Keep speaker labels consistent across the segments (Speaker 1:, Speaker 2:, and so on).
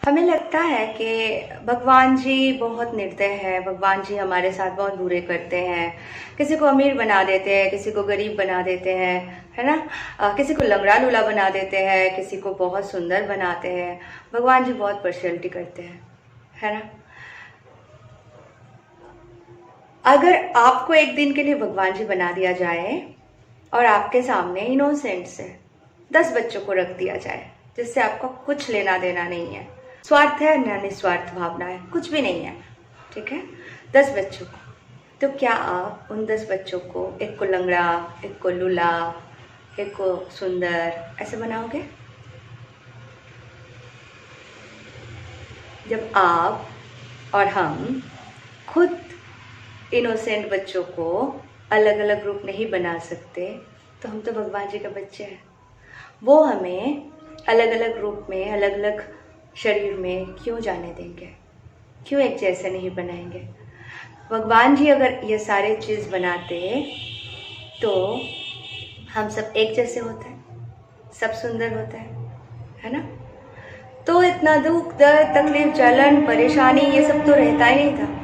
Speaker 1: हमें लगता है कि भगवान जी बहुत निर्दय है, भगवान जी हमारे साथ बहुत बुरे करते हैं। किसी को अमीर बना देते हैं, किसी को गरीब बना देते हैं, है ना। किसी को लंगड़ा लूला बना देते हैं, किसी को बहुत सुंदर बनाते हैं। भगवान जी बहुत पर्सनैलिटी करते हैं, है ना। अगर आपको एक दिन के लिए भगवान जी बना दिया जाए और आपके सामने इनोसेंट से 10 बच्चों को रख दिया जाए जिससे आपको कुछ लेना देना नहीं है, स्वार्थ है ना निस्वार्थ भावना है, कुछ भी नहीं है, ठीक है, 10 बच्चों को, तो क्या आप उन 10 बच्चों को, एक को लंगड़ा, एक को लूला, एक को सुंदर, ऐसे बनाओगे? जब आप और हम खुद इनोसेंट बच्चों को अलग अलग रूप नहीं बना सकते तो हम तो भगवान जी के बच्चे हैं। वो हमें अलग अलग रूप में, अलग अलग शरीर में क्यों जाने देंगे? क्यों एक जैसे नहीं बनाएंगे? भगवान जी अगर ये सारे चीज़ बनाते तो हम सब एक जैसे होते हैं, सब सुंदर होते हैं, है ना। तो इतना दुख, दर्द, तकलीफ, जलन, परेशानी, ये सब तो रहता ही नहीं था।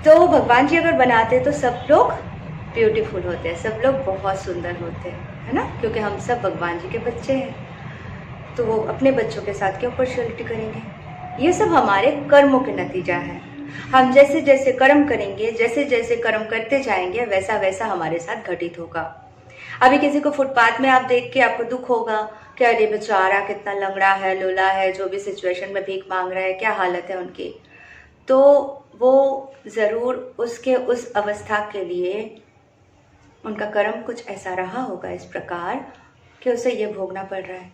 Speaker 1: तो भगवान जी अगर बनाते तो सब लोग ब्यूटीफुल होते हैं, सब लोग बहुत सुंदर होते हैं, है ना, क्योंकि हम सब भगवान जी के बच्चे हैं। तो वो अपने बच्चों के साथ क्यों पर्सनैलिटी करेंगे? ये सब हमारे कर्मों के नतीजा है। हम जैसे जैसे कर्म करेंगे, जैसे जैसे कर्म करते जाएंगे, वैसा वैसा हमारे साथ घटित होगा। अभी किसी को फुटपाथ में आप देख के आपको दुख होगा कि अरे बेचारा कितना लंगड़ा है, लूला है, जो भी सिचुएशन में भीख मांग रहा है, क्या हालत है उनकी। तो वो ज़रूर उसके उस अवस्था के लिए उनका कर्म कुछ ऐसा रहा होगा इस प्रकार कि उसे ये भोगना पड़ रहा है।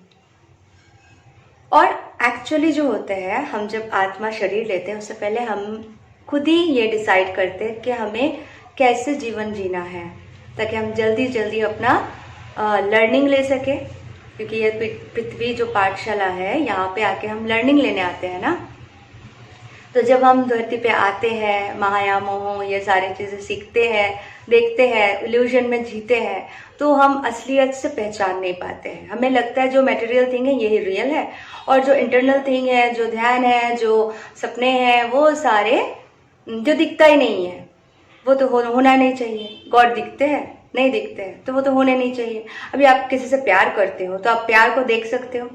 Speaker 1: और एक्चुअली जो होते हैं, हम जब आत्मा शरीर लेते हैं उससे पहले हम खुद ही ये डिसाइड करते हैं कि हमें कैसे जीवन जीना है, ताकि हम जल्दी जल्दी अपना लर्निंग ले सके। क्योंकि ये पृथ्वी जो पाठशाला है, यहाँ पे आके हम लर्निंग लेने आते हैं ना। तो जब हम धरती पे आते हैं, माया मोह ये सारी चीज़ें सीखते हैं, देखते हैं, इल्यूजन में जीते हैं, तो हम असलियत से पहचान नहीं पाते हैं। हमें लगता है जो मटेरियल थिंग है यही रियल है, और जो इंटरनल थिंग है, जो ध्यान है, जो सपने हैं, वो सारे जो दिखता ही नहीं है, वो तो होना नहीं चाहिए। गॉड दिखते हैं? नहीं दिखते हैं, तो वो तो होने नहीं चाहिए। अभी आप किसी से प्यार करते हो तो आप प्यार को देख सकते हो,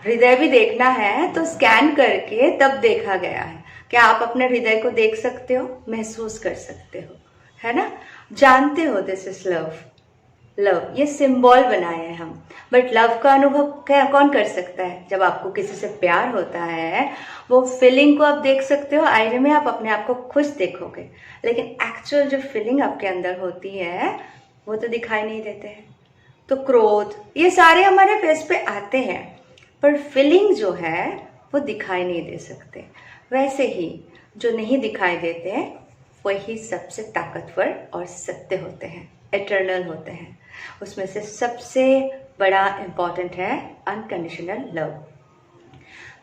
Speaker 1: हृदय भी देखना है तो स्कैन करके तब देखा गया है। क्या आप अपने हृदय को देख सकते हो, महसूस कर सकते हो, है ना, जानते हो दिस इज लव। लव ये सिंबल बनाए हैं हम, बट लव का अनुभव क्या कौन कर सकता है? जब आपको किसी से प्यार होता है, वो फीलिंग को आप देख सकते हो, आईने में आप अपने आप को खुश देखोगे, लेकिन एक्चुअल जो फीलिंग आपके अंदर होती है वो तो दिखाई नहीं देते हैं। तो क्रोध, ये सारे हमारे फेस पे आते हैं, पर फीलिंग जो है वो दिखाई नहीं दे सकते। वैसे ही जो नहीं दिखाई देते वही सबसे ताकतवर और सत्य होते हैं, एटर्नल होते हैं। उसमें से सबसे बड़ा इम्पॉर्टेंट है अनकंडीशनल लव।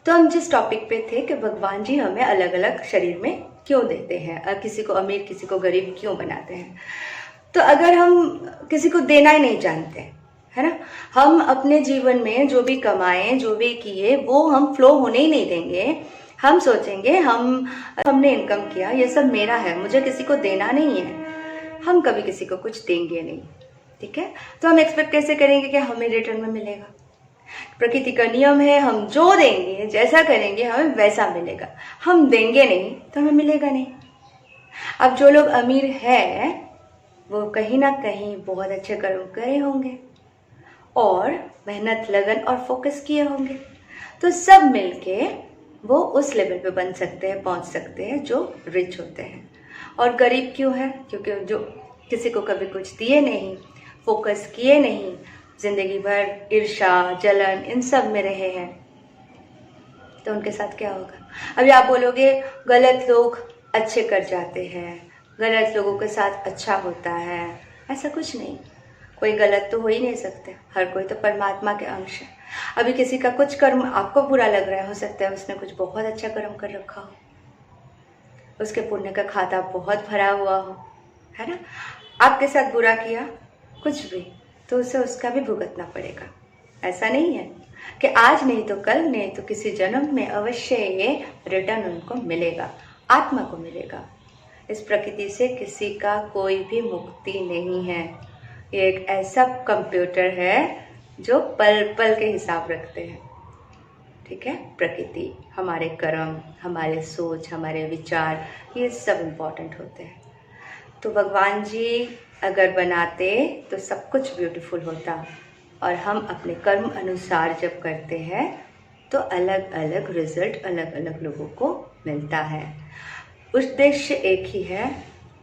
Speaker 1: तो हम जिस टॉपिक पे थे कि भगवान जी हमें अलग अलग शरीर में क्यों देते हैं, किसी को अमीर किसी को गरीब क्यों बनाते हैं। तो अगर हम किसी को देना ही नहीं जानते, है ना, हम अपने जीवन में जो भी कमाएं, जो भी किए, वो हम फ्लो होने ही नहीं देंगे। हम सोचेंगे हमने इनकम किया, ये सब मेरा है, मुझे किसी को देना नहीं है। हम कभी किसी को कुछ देंगे नहीं, ठीक है। तो हम एक्सपेक्ट कैसे करेंगे कि हमें रिटर्न में मिलेगा? प्रकृति का नियम है, हम जो देंगे, जैसा करेंगे, हमें वैसा मिलेगा। हम देंगे नहीं तो हमें मिलेगा नहीं। अब जो लोग अमीर है वो कहीं ना कहीं बहुत अच्छे कर्म करे होंगे और मेहनत, लगन और फोकस किए होंगे, तो सब मिलके वो उस लेवल पे बन सकते हैं, पहुंच सकते हैं जो रिच होते हैं। और गरीब क्यों है? क्योंकि जो किसी को कभी कुछ दिए नहीं, फोकस किए नहीं, जिंदगी भर ईर्ष्या, जलन, इन सब में रहे हैं, तो उनके साथ क्या होगा? अभी आप बोलोगे गलत लोग अच्छे कर जाते हैं, गलत लोगों के साथ अच्छा होता है। ऐसा कुछ नहीं, कोई गलत तो हो ही नहीं सकते, हर कोई तो परमात्मा के अंश है। अभी किसी का कुछ कर्म आपको बुरा लग रहा है, हो सकता है उसने कुछ बहुत अच्छा कर्म कर रखा हो, उसके पुण्य का खाता बहुत भरा हुआ हो, है ना। आपके साथ बुरा किया कुछ भी, तो उसे उसका भी भुगतना पड़ेगा, ऐसा नहीं है। कि आज नहीं तो कल, नहीं तो किसी जन्म में अवश्य ये रिटर्न उनको मिलेगा, आत्मा को मिलेगा। इस प्रकृति से किसी का कोई भी मुक्ति नहीं है। ये एक ऐसा कंप्यूटर है जो पल पल के हिसाब रखते हैं, ठीक है। प्रकृति, हमारे कर्म, हमारे सोच, हमारे विचार, ये सब इम्पोर्टेंट होते हैं। तो भगवान जी अगर बनाते तो सब कुछ ब्यूटीफुल होता, और हम अपने कर्म अनुसार जब करते हैं तो अलग अलग रिजल्ट अलग अलग लोगों को मिलता है। उद्देश्य एक ही है,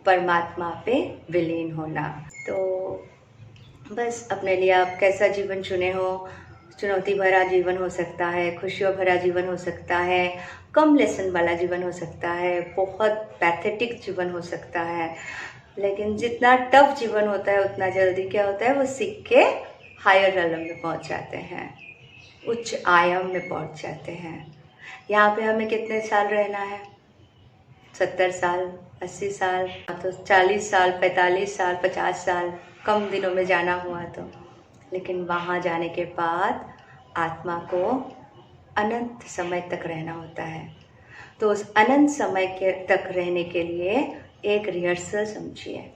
Speaker 1: परमात्मा पे विलीन होना। तो बस अपने लिए आप कैसा जीवन चुने हो, चुनौती भरा जीवन हो सकता है, खुशियों भरा जीवन हो सकता है, कम लेसन वाला जीवन हो सकता है, बहुत पैथेटिक जीवन हो सकता है। लेकिन जितना टफ जीवन होता है उतना जल्दी क्या होता है, वो सीख के हायर रेलम में पहुंच जाते हैं, उच्च आयाम में पहुंच जाते हैं। यहाँ पे हमें कितने साल रहना है? 70 साल, 80 साल, तो 40 साल, 45 साल, 50 साल, कम दिनों में जाना हुआ तो। लेकिन वहाँ जाने के बाद आत्मा को अनंत समय तक रहना होता है। तो उस अनंत समय के तक रहने के लिए एक रिहर्सल समझिए,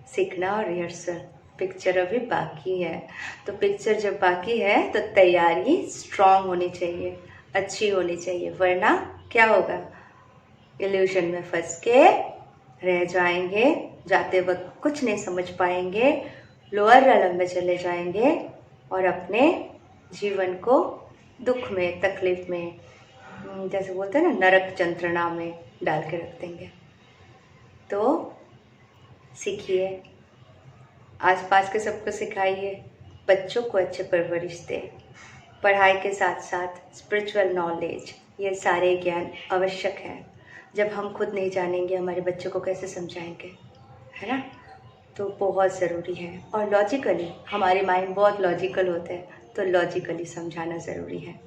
Speaker 1: सीखना और रिहर्सल। पिक्चर अभी बाकी है, तो पिक्चर जब बाकी है तो तैयारी स्ट्रांग होनी चाहिए, अच्छी होनी चाहिए, वरना क्या होगा, इल्यूशन में फंस के रह जाएंगे, जाते वक्त कुछ नहीं समझ पाएंगे, लोअर रेलम में चले जाएंगे और अपने जीवन को दुख में, तकलीफ में, जैसे बोलते हैं ना, नरक यंत्रणा में डाल के रख देंगे। तो सीखिए, आसपास के सबको सिखाइए, बच्चों को अच्छे परवरिश दें, पढ़ाई के साथ साथ स्पिरिचुअल नॉलेज, ये सारे ज्ञान आवश्यक हैं। जब हम खुद नहीं जानेंगे हमारे बच्चों को कैसे समझाएंगे, है ना। तो बहुत ज़रूरी है। और लॉजिकली, हमारे माइंड बहुत लॉजिकल होते हैं, तो लॉजिकली समझाना ज़रूरी है।